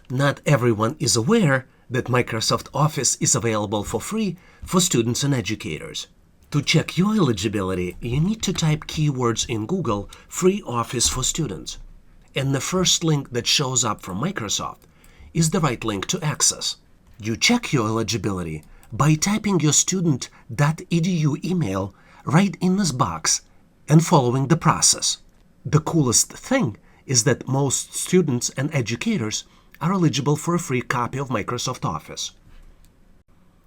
Not everyone is aware that Microsoft Office is available for free for students and educators. To check your eligibility, you need to type keywords in Google "Free Office for Students." And the first link that shows up from Microsoft is the right link to access. You check your eligibility by typing your student.edu email right in this box and following the process. The coolest thing is that most students and educators are eligible for a free copy of Microsoft Office.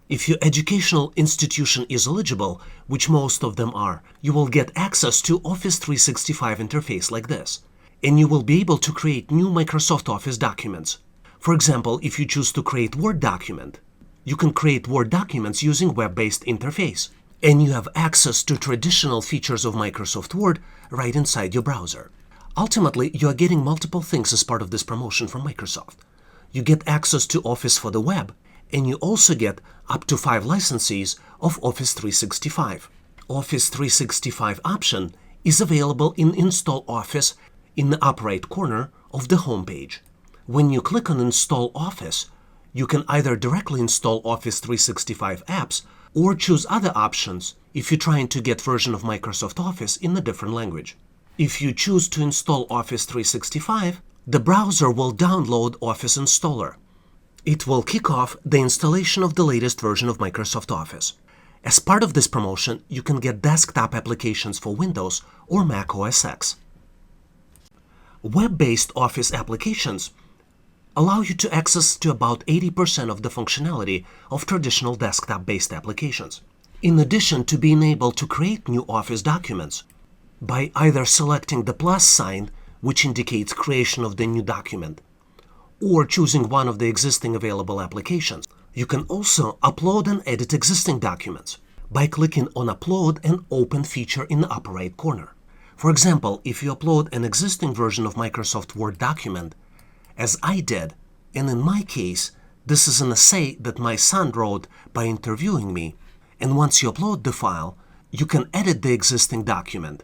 If your educational institution is eligible, which most of them are, you will get access to Office 365 interface like this, and you will be able to create new Microsoft Office documents. For example, if you choose to create Word document, you can create Word documents using web-based interface, and you have access to traditional features of Microsoft Word right inside your browser. Ultimately, you are getting multiple things as part of this promotion from Microsoft. You get access to Office for the web, and you also get up to 5 licenses of Office 365. Office 365 option is available in Install Office in the upper right corner of the home page. When you click on Install Office, you can either directly install Office 365 apps or choose other options if you're trying to get version of Microsoft Office in a different language. If you choose to install Office 365, the browser will download Office Installer. It will kick off the installation of the latest version of Microsoft Office. As part of this promotion, you can get desktop applications for Windows or Mac OS X. Web-based Office applications allow you to access to about 80% of the functionality of traditional desktop-based applications. In addition to being able to create new Office documents by either selecting the plus sign, which indicates creation of the new document, or choosing one of the existing available applications, you can also upload and edit existing documents by clicking on Upload and Open feature in the upper right corner. For example, if you upload an existing version of Microsoft Word document, as I did, and in my case, this is an essay that my son wrote by interviewing me, and once you upload the file, you can edit the existing document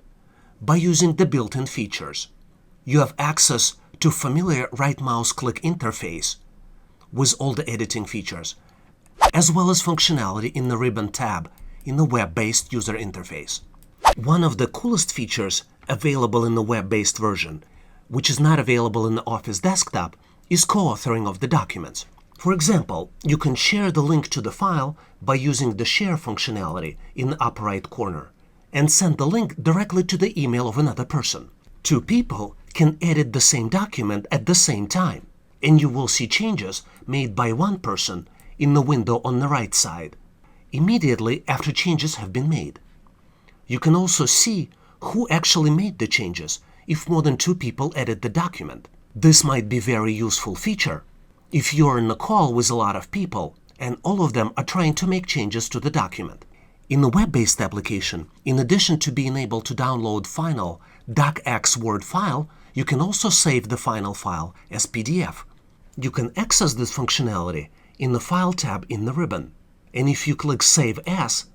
by using the built-in features. You have access to familiar right mouse click interface with all the editing features, as well as functionality in the ribbon tab in the web-based user interface. One of the coolest features available in the web-based version, which is not available in the Office desktop, is co-authoring of the documents. For example, you can share the link to the file by using the share functionality in the upper right corner and send the link directly to the email of another person. 2 people can edit the same document at the same time, and you will see changes made by one person in the window on the right side immediately after changes have been made. You can also see who actually made the changes if more than 2 people edit the document. This might be a very useful feature if you're in a call with a lot of people and all of them are trying to make changes to the document. In the web-based application, in addition to being able to download final docx Word file, you can also save the final file as PDF. You can access this functionality in the File tab in the ribbon. And if you click Save As,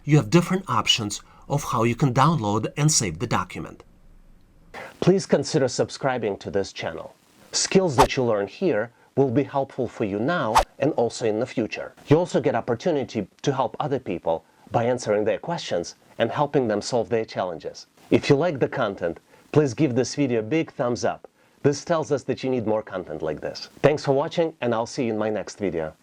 you have different options of how you can download and save the document. Please consider subscribing to this channel. Skills that you learn here will be helpful for you now and also in the future. You also get opportunity to help other people by answering their questions and helping them solve their challenges. If you like the content, please give this video a big thumbs up. This tells us that you need more content like this. Thanks for watching, and I'll see you in my next video.